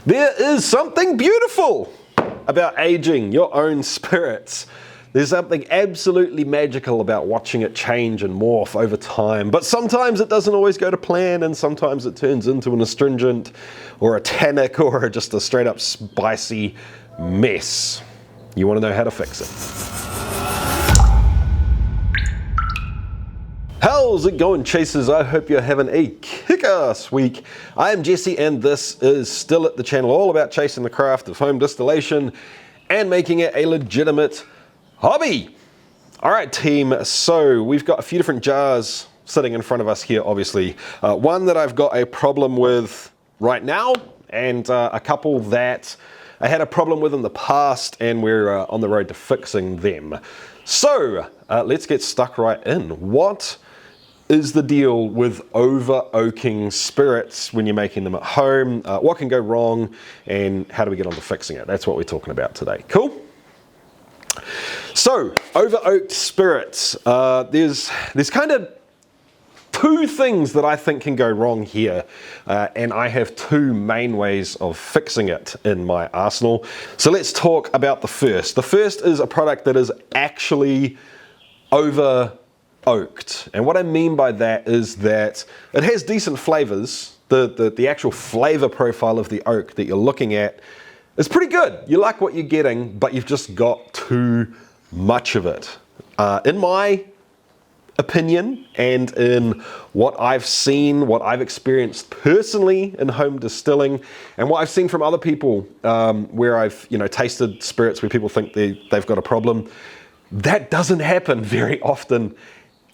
There is something beautiful about aging your own spirits. There's something absolutely magical about watching it change and morph over time, but sometimes it doesn't always go to plan, and sometimes it turns into an astringent or a tannic or just a straight up spicy mess. You want to know how to fix it. How's it going, chasers? I hope you're having a kick-ass week. I am Jesse, and this is Still at the channel, all about chasing the craft of home distillation and making it a legitimate hobby. All right, team, so we've got a few different jars sitting in front of us here, obviously. One that I've got a problem with right now, and a couple that I had a problem with in the past, and we're on the road to fixing them. So let's get stuck right in. What is the deal with over oaking spirits when you're making them at home? What can go wrong, and how do we get on to fixing it? That's what we're talking about today. Cool? So, over oaked spirits, there's kind of two things that I think can go wrong here, and I have two main ways of fixing it in my arsenal. So let's talk about the first. The first is a product that is actually over oaked, and what I mean by that is that it has decent flavors. The actual flavor profile of the oak that you're looking at is pretty good. You like what you're getting, but you've just got too much of it. In my opinion, and in what I've seen, what I've experienced personally in home distilling, and what I've seen from other people, where I've tasted spirits where people think they've got a problem, that doesn't happen very often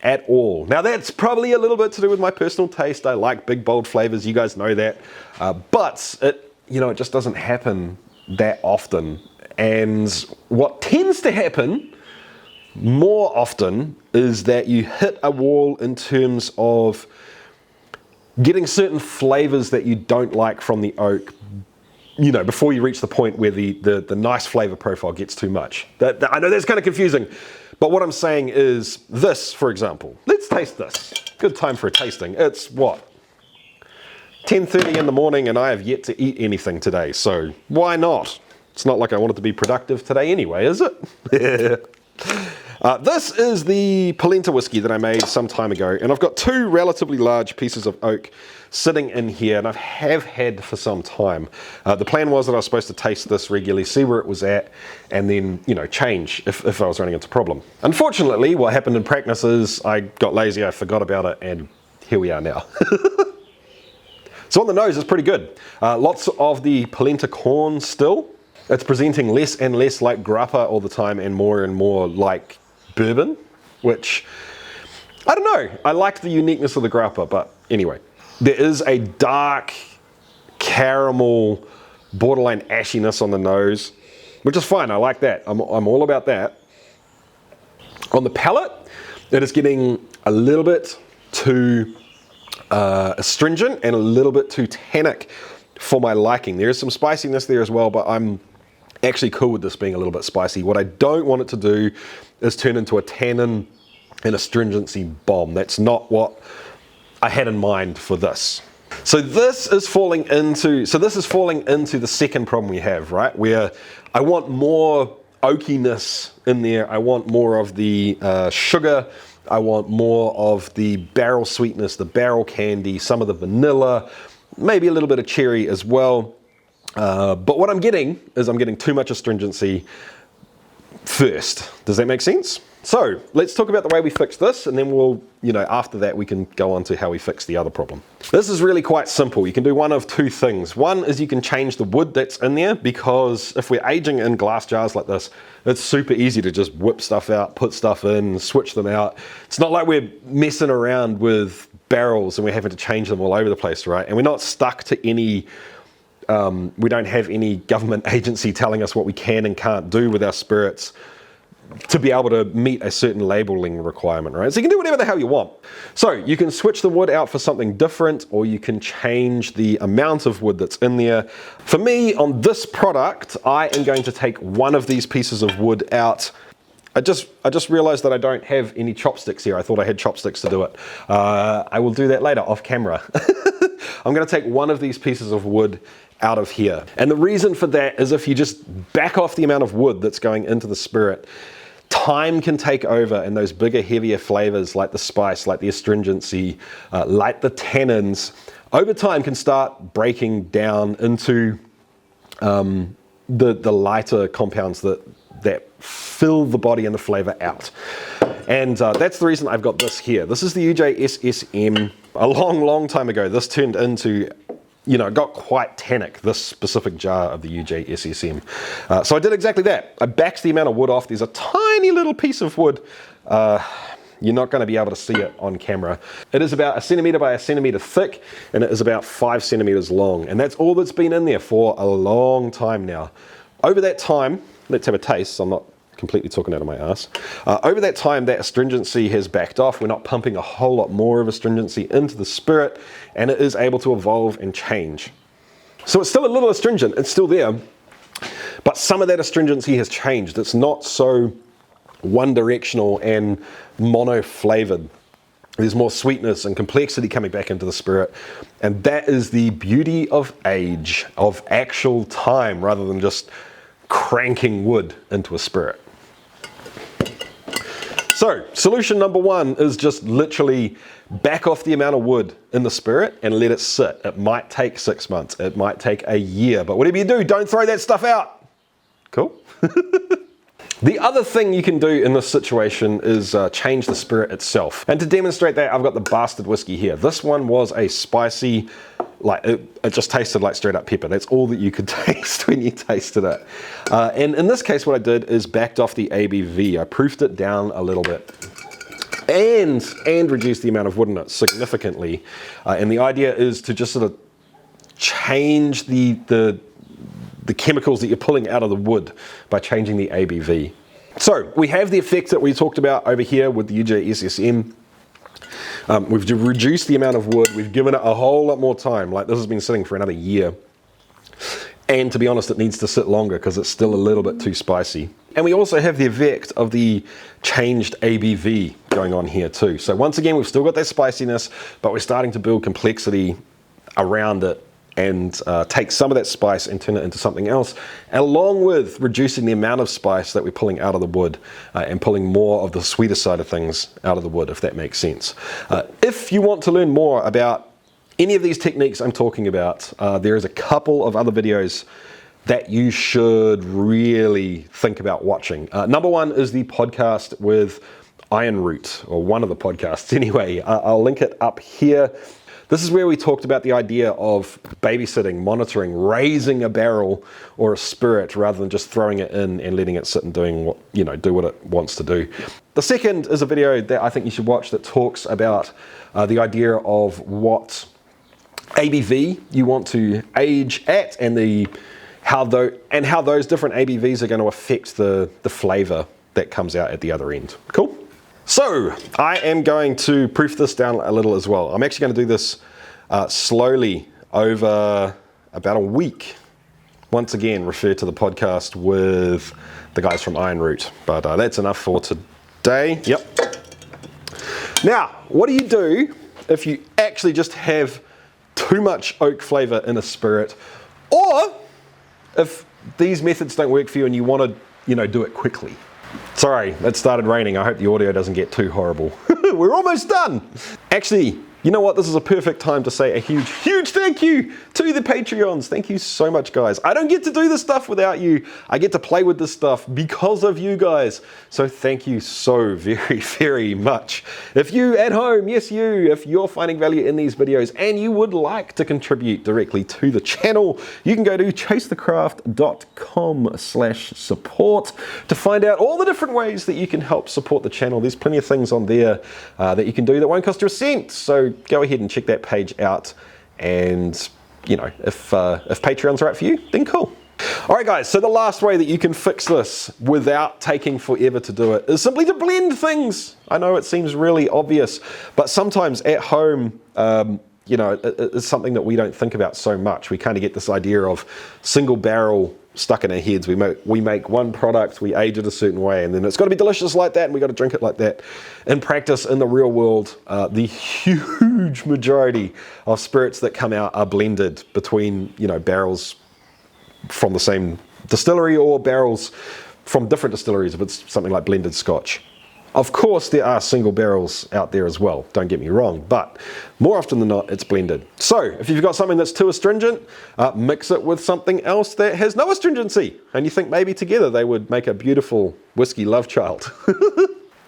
at all. Now that's probably a little bit to do with my personal taste. I like big bold flavors, you guys know that, but it just doesn't happen that often. And what tends to happen more often is that you hit a wall in terms of getting certain flavors that you don't like from the oak, before you reach the point where the nice flavor profile gets too much. I know that's kind of confusing, but what I'm saying is this, for example. Let's taste this. Good time for a tasting. It's what? 10:30 in the morning, and I have yet to eat anything today, so why not? It's not like I wanted to be productive today anyway, is it? This is the polenta whiskey that I made some time ago, and I've got two relatively large pieces of oak sitting in here, and I have had for some time. The plan was that I was supposed to taste this regularly, see where it was at, and then change if I was running into a problem. Unfortunately, what happened in practice is I got lazy, I forgot about it, and here we are now. So on the nose, it's pretty good. Lots of the polenta corn still. It's presenting less and less like grappa all the time, and more like bourbon, which, I don't know, I like the uniqueness of the grappa, but anyway. There is a dark caramel, borderline ashiness on the nose, which is fine, I like that, I'm all about that. On the palate, it is getting a little bit too astringent and a little bit too tannic for my liking. There is some spiciness there as well, but I'm actually cool with this being a little bit spicy. What I don't want it to do is turn into a tannin and astringency bomb. That's not what I had in mind for this. So this is falling into the second problem we have, right? Where I want more oakiness in there. I want more of the sugar. I want more of the barrel sweetness, the barrel candy, some of the vanilla, maybe a little bit of cherry as well. But what I'm getting too much astringency first. Does that make sense? So let's talk about the way we fix this, and then we'll, after that we can go on to how we fix the other problem. This is really quite simple. You can do one of two things. One is you can change the wood that's in there, because if we're aging in glass jars like this, it's super easy to just whip stuff out, put stuff in, switch them out. It's not like we're messing around with barrels and we're having to change them all over the place, right? And we're not stuck to any we don't have any government agency telling us what we can and can't do with our spirits to be able to meet a certain labeling requirement, right? So you can do whatever the hell you want. So you can switch the wood out for something different, or you can change the amount of wood that's in there. For me, on this product, I am going to take one of these pieces of wood out. I just realized that I don't have any chopsticks here. I thought I had chopsticks to do it. I will do that later off camera. I'm going to take one of these pieces of wood out of here. And the reason for that is if you just back off the amount of wood that's going into the spirit, time can take over, and those bigger, heavier flavors like the spice, like the astringency, like the tannins, over time can start breaking down into the lighter compounds that fill the body and the flavor out. And that's the reason I've got this here. This is the UJ-SSM. A long time ago, this turned into, you know, it got quite tannic, this specific jar of the UJ-SSM. So I did exactly that. I backed the amount of wood off. There's a tiny little piece of wood. You're not going to be able to see it on camera. It is about 1 centimeter by 1 centimeter thick, and it is about 5 centimeters long. And that's all that's been in there for a long time now. Over that time, let's have a taste. So I'm not completely talking out of my ass. Over that time, that astringency has backed off. We're not pumping a whole lot more of astringency into the spirit, and it is able to evolve and change. So it's still a little astringent. It's still there, but some of that astringency has changed. It's not so one directional and mono flavored. There's more sweetness and complexity coming back into the spirit, and that is the beauty of age, of actual time, rather than just cranking wood into a spirit. So solution number one is just literally back off the amount of wood in the spirit and let it sit. It might take 6 months, it might take a year, but whatever you do, don't throw that stuff out. Cool? The other thing you can do in this situation is change the spirit itself. And to demonstrate that, I've got the bastard whiskey here. This one was a spicy, like it just tasted like straight up pepper. That's all that you could taste when you tasted it. And in this case, what I did is backed off the ABV. I proofed it down a little bit and reduced the amount of wood in it significantly. And the idea is to just sort of change the chemicals that you're pulling out of the wood by changing the ABV. So we have the effect that we talked about over here with the UJ-SSM. We've reduced the amount of wood. We've given it a whole lot more time. Like, this has been sitting for another year. And to be honest, it needs to sit longer because it's still a little bit too spicy. And we also have the effect of the changed ABV going on here too. So once again, we've still got that spiciness, but we're starting to build complexity around it and take some of that spice and turn it into something else, along with reducing the amount of spice that we're pulling out of the wood and pulling more of the sweeter side of things out of the wood, if that makes sense. If you want to learn more about any of these techniques I'm talking about, there is a couple of other videos that you should really think about watching. Number one is the podcast with Iron Root, or one of the podcasts anyway. I'll link it up here. This is where we talked about the idea of babysitting, monitoring, raising a barrel or a spirit rather than just throwing it in and letting it sit and doing what, you know, do what it wants to do. The second is a video that I think you should watch that talks about the idea of what ABV you want to age at and how those different ABVs are going to affect the flavor that comes out at the other end. Cool? So I am going to proof this down a little as well. I'm actually going to do this slowly over about a week. Once again, refer to the podcast with the guys from Iron Root. But that's enough for today. Yep. Now, what do you do if you actually just have too much oak flavor in a spirit, or if these methods don't work for you and you want to, you know, do it quickly? Sorry, it started raining. I hope the audio doesn't get too horrible. We're almost done. Actually, you know what? This is a perfect time to say a huge thank you to the Patreons. Thank you so much, guys. I don't get to do this stuff without you. I get to play with this stuff because of you guys. So thank you so very much. If you at home, yes you, if you're finding value in these videos and you would like to contribute directly to the channel, you can go to chasethecraft.com/support to find out all the different ways that you can help support the channel. There's plenty of things on there that you can do that won't cost you a cent. So go ahead and check that page out, and you know, if Patreon's right for you, then cool. All right, guys, so the last way that you can fix this without taking forever to do it is simply to blend things. I know it seems really obvious, but sometimes at home, you know, it's something that we don't think about so much. We kind of get this idea of single barrel stuck in our heads. We make one product, we age it a certain way, and then it's got to be delicious like that, and we got to drink it like that. In practice, in the real world, the huge huge majority of spirits that come out are blended between, you know, barrels from the same distillery or barrels from different distilleries if it's something like blended Scotch. Of course, there are single barrels out there as well, don't get me wrong, but more often than not, it's blended. So if you've got something that's too astringent, mix it with something else that has no astringency, and you think maybe together they would make a beautiful whiskey love child.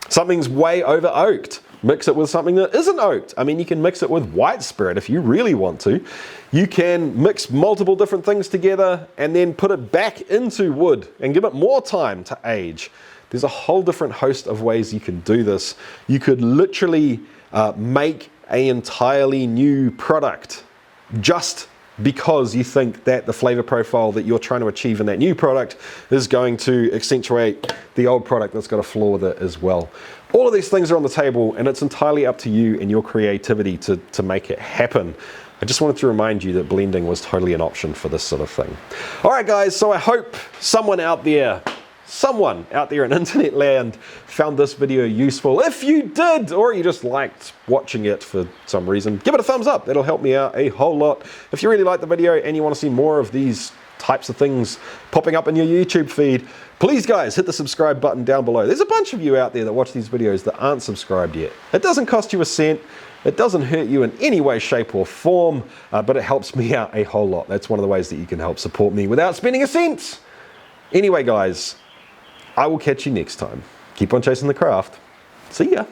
Something's way over oaked. Mix it with something that isn't oaked. I mean, you can mix it with white spirit if you really want to. You can mix multiple different things together and then put it back into wood and give it more time to age. There's a whole different host of ways you can do this. You could literally make an entirely new product just because you think that the flavor profile that you're trying to achieve in that new product is going to accentuate the old product that's got a flaw with it as well. All of these things are on the table, and it's entirely up to you and your creativity to make it happen. I just wanted to remind you that blending was totally an option for this sort of thing. All right, guys, so I hope someone out there in internet land found this video useful. If you did, or you just liked watching it for some reason, give it a thumbs up. That'll help me out a whole lot. If you really liked the video and you want to see more of these types of things popping up in your YouTube feed, please guys, hit the subscribe button down below. There's a bunch of you out there that watch these videos that aren't subscribed yet. It doesn't cost you a cent. It doesn't hurt you in any way, shape or form, but it helps me out a whole lot. That's one of the ways that you can help support me without spending a cent. Anyway, guys, I will catch you next time. Keep on chasing the craft. See ya.